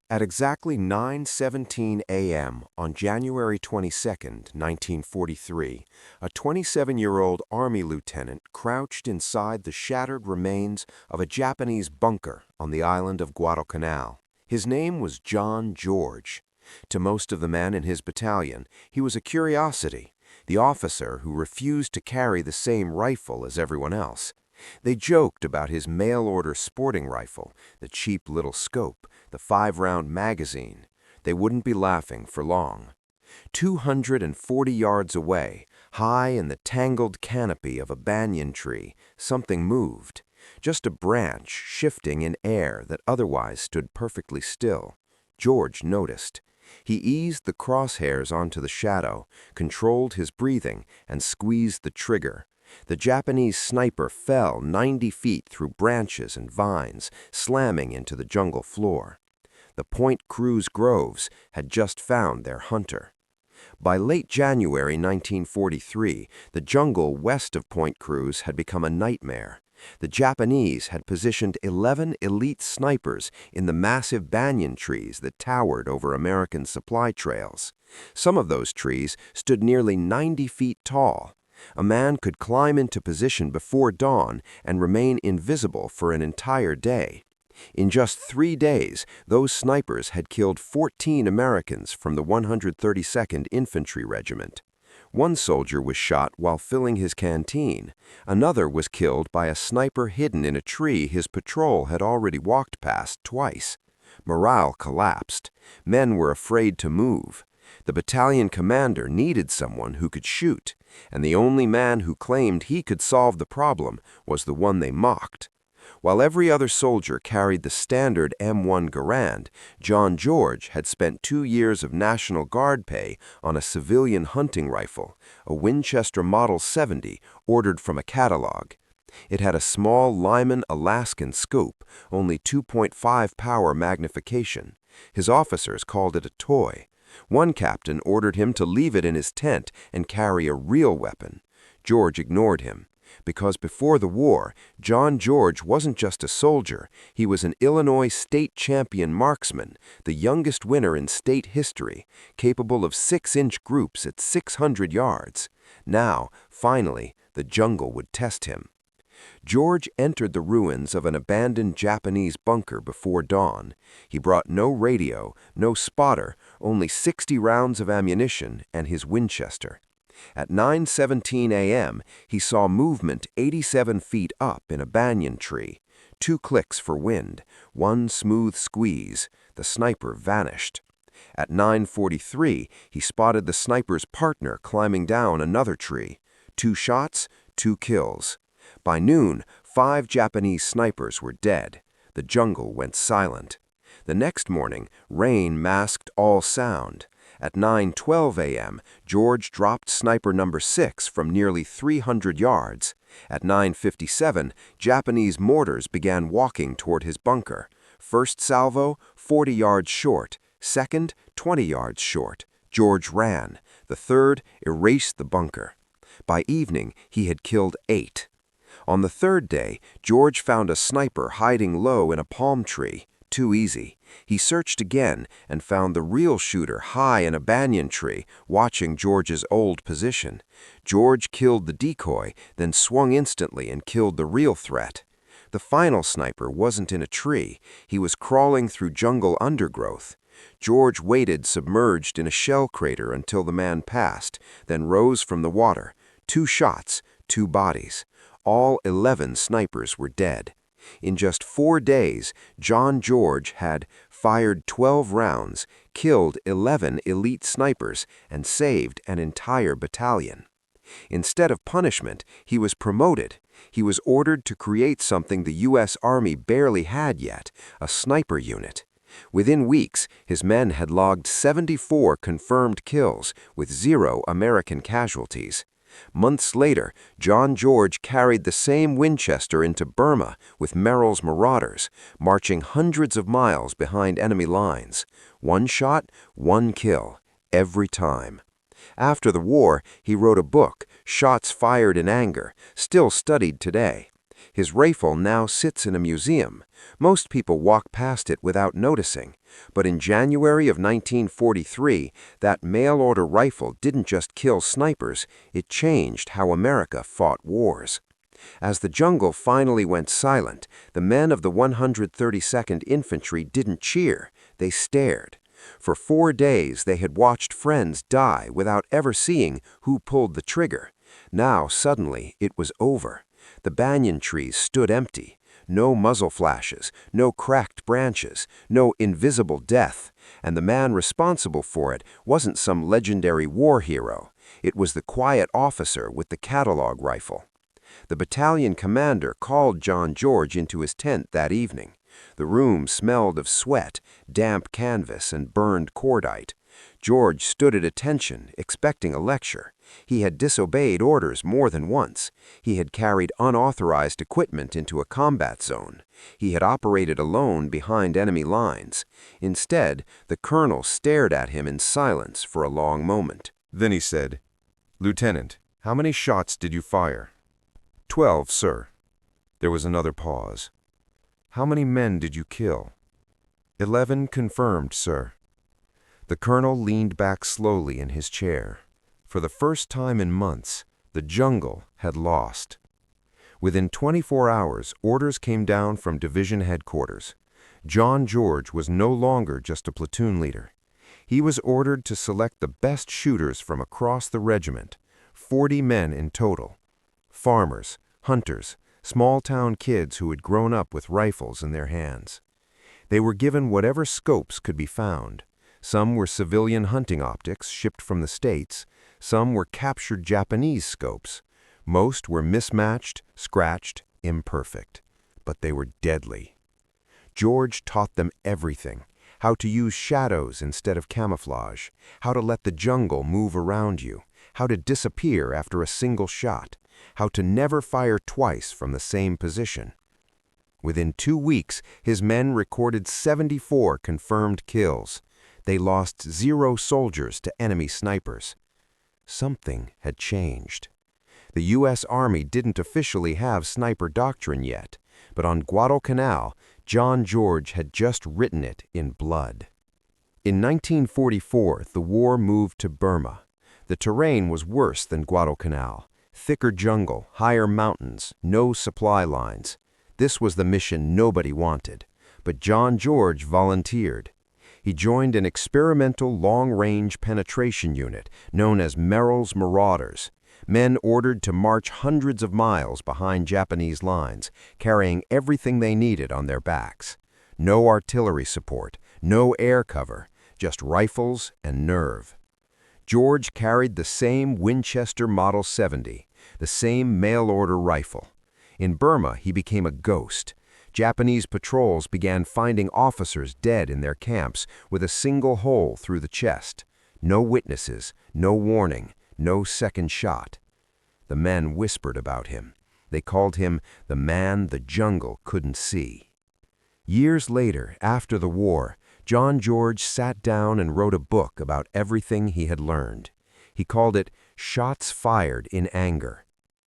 At exactly 9:17 a.m. on January 22, 1943, a 27-year-old Army lieutenant crouched inside the shattered remains of a Japanese bunker on the island of Guadalcanal. His name was John George. To most of the men in his battalion, he was a curiosity, the officer who refused to carry the same rifle as everyone else. They joked about his mail-order sporting rifle, the cheap little scope, the 5-round magazine. They wouldn't be laughing for long. 240 yards away, high in the tangled canopy of a banyan tree, something moved. Just a branch shifting in air that otherwise stood perfectly still. George noticed. He eased the crosshairs onto the shadow, controlled his breathing, and squeezed the trigger. The Japanese sniper fell 90 feet through branches and vines, slamming into the jungle floor. The Point Cruz Groves had just found their hunter. By late January 1943, the jungle west of Point Cruz had become a nightmare. The Japanese had positioned 11 elite snipers in the massive banyan trees that towered over American supply trails. Some of those trees stood nearly 90 feet tall. A man could climb into position before dawn and remain invisible for an entire day. In just 3 days, those snipers had killed 14 Americans from the 132nd Infantry Regiment. One soldier was shot while filling his canteen. Another was killed by a sniper hidden in a tree his patrol had already walked past twice. Morale collapsed. Men were afraid to move. The battalion commander needed someone who could shoot, and the only man who claimed he could solve the problem was the one they mocked. While every other soldier carried the standard M1 Garand, John George had spent 2 years of National Guard pay on a civilian hunting rifle, a Winchester Model 70 ordered from a catalog. It had a small Lyman Alaskan scope, only 2.5 power magnification. His officers called it a toy. One captain ordered him to leave it in his tent and carry a real weapon. George ignored him. Because before the war, John George wasn't just a soldier, he was an Illinois state champion marksman, the youngest winner in state history, capable of 6-inch groups at 600 yards. Now, finally, the jungle would test him. George entered the ruins of an abandoned Japanese bunker before dawn. He brought no radio, no spotter, only 60 rounds of ammunition and his Winchester. At 9:17 a.m., he saw movement 87 feet up in a banyan tree. 2 clicks for wind, 1 smooth squeeze. The sniper vanished. At 9:43, he spotted the sniper's partner climbing down another tree. 2 shots, 2 kills. By noon, 5 Japanese snipers were dead. The jungle went silent. The next morning, rain masked all sound. At 9:12 a.m., George dropped sniper number 6 from nearly 300 yards. At 9:57, Japanese mortars began walking toward his bunker. First salvo, 40 yards short. Second, 20 yards short. George ran. The third erased the bunker. By evening, he had killed 8. On the third day, George found a sniper hiding low in a palm tree. Too easy. He searched again and found the real shooter high in a banyan tree, watching George's old position. George killed the decoy, then swung instantly and killed the real threat. The final sniper wasn't in a tree. He was crawling through jungle undergrowth. George waited submerged in a shell crater until the man passed, then rose from the water. 2 shots, 2 bodies. All 11 snipers were dead. In just 4 days, John George had fired 12 rounds, killed 11 elite snipers, and saved an entire battalion. Instead of punishment, he was promoted. He was ordered to create something the U.S. Army barely had yet, a sniper unit. Within weeks, his men had logged 74 confirmed kills, with 0 American casualties. Months later, John George carried the same Winchester into Burma with Merrill's Marauders, marching hundreds of miles behind enemy lines. 1 shot, 1 kill, every time. After the war, he wrote a book, Shots Fired in Anger, still studied today. His rifle now sits in a museum. Most people walk past it without noticing. But in January of 1943, that mail-order rifle didn't just kill snipers, it changed how America fought wars. As the jungle finally went silent, the men of the 132nd Infantry didn't cheer, they stared. For 4 days they had watched friends die without ever seeing who pulled the trigger. Now, suddenly, it was over. The banyan trees stood empty. No muzzle flashes, no cracked branches, no invisible death. And the man responsible for it wasn't some legendary war hero. It was the quiet officer with the catalog rifle. The battalion commander called John George into his tent that evening. The room smelled of sweat, damp canvas, and burned cordite. George stood at attention, expecting a lecture. He had disobeyed orders more than once. He had carried unauthorized equipment into a combat zone. He had operated alone behind enemy lines. Instead, the colonel stared at him in silence for a long moment. Then he said, "Lieutenant, how many shots did you fire?" 12, sir." There was another pause. "How many men did you kill?" 11 confirmed, sir." The colonel leaned back slowly in his chair. For the first time in months, the jungle had lost. Within 24 hours, orders came down from division headquarters. John George was no longer just a platoon leader. He was ordered to select the best shooters from across the regiment, 40 men in total. Farmers, hunters, small-town kids who had grown up with rifles in their hands. They were given whatever scopes could be found. Some were civilian hunting optics shipped from the States. Some were captured Japanese scopes. Most were mismatched, scratched, imperfect. But they were deadly. George taught them everything: how to use shadows instead of camouflage, how to let the jungle move around you, how to disappear after a single shot, how to never fire twice from the same position. Within 2 weeks, his men recorded 74 confirmed kills. They lost 0 soldiers to enemy snipers. Something had changed. The U.S. Army didn't officially have sniper doctrine yet, but on Guadalcanal, John George had just written it in blood. In 1944, the war moved to Burma. The terrain was worse than Guadalcanal. Thicker jungle, higher mountains, no supply lines. This was the mission nobody wanted, but John George volunteered. He joined an experimental long-range penetration unit known as Merrill's Marauders, men ordered to march hundreds of miles behind Japanese lines, carrying everything they needed on their backs. No artillery support, no air cover, just rifles and nerve. George carried the same Winchester Model 70, the same mail-order rifle. In Burma, he became a ghost. Japanese patrols began finding officers dead in their camps with a single hole through the chest. No witnesses, no warning, no second shot. The men whispered about him. They called him the man the jungle couldn't see. Years later, after the war, John George sat down and wrote a book about everything he had learned. He called it Shots Fired in Anger.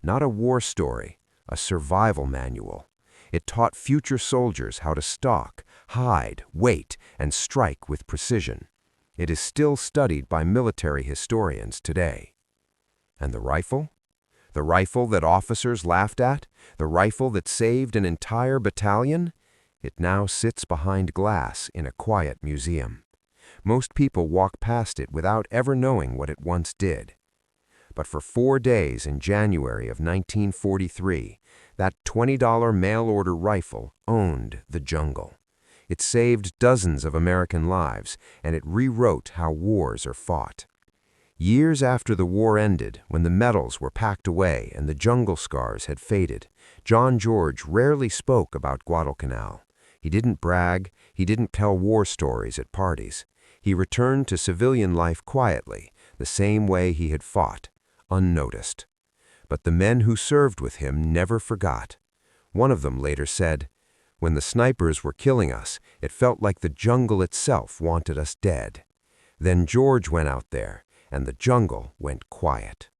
Not a war story, a survival manual. It taught future soldiers how to stalk, hide, wait, and strike with precision. It is still studied by military historians today. And the rifle? The rifle that officers laughed at? The rifle that saved an entire battalion? It now sits behind glass in a quiet museum. Most people walk past it without ever knowing what it once did. But for 4 days in January of 1943, that $20 mail-order rifle owned the jungle. It saved dozens of American lives, and it rewrote how wars are fought. Years after the war ended, when the medals were packed away and the jungle scars had faded, John George rarely spoke about Guadalcanal. He didn't brag, he didn't tell war stories at parties. He returned to civilian life quietly, the same way he had fought, unnoticed. But the men who served with him never forgot. One of them later said, "When the snipers were killing us, it felt like the jungle itself wanted us dead." Then George went out there, and the jungle went quiet.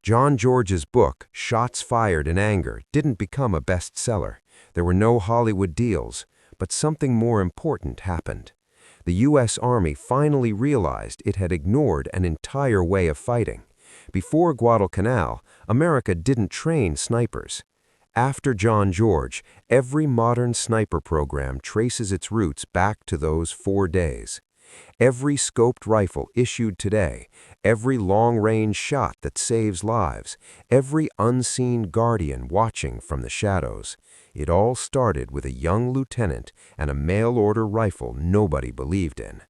John George's book, Shots Fired in Anger, didn't become a bestseller. There were no Hollywood deals, but something more important happened. The U.S. Army finally realized it had ignored an entire way of fighting. Before Guadalcanal, America didn't train snipers. After John George, every modern sniper program traces its roots back to those 4 days. Every scoped rifle issued today, every long-range shot that saves lives, every unseen guardian watching from the shadows, it all started with a young lieutenant and a mail-order rifle nobody believed in.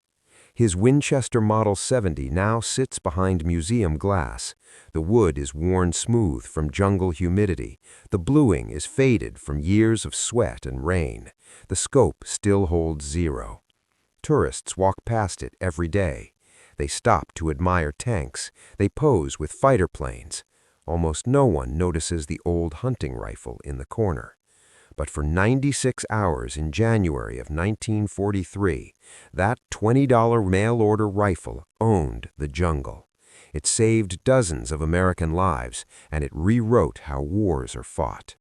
His Winchester Model 70 now sits behind museum glass. The wood is worn smooth from jungle humidity. The bluing is faded from years of sweat and rain. The scope still holds 0. Tourists walk past it every day. They stop to admire tanks. They pose with fighter planes. Almost no one notices the old hunting rifle in the corner. But for 96 hours in January of 1943, that $20 mail-order rifle owned the jungle. It saved dozens of American lives, and it rewrote how wars are fought.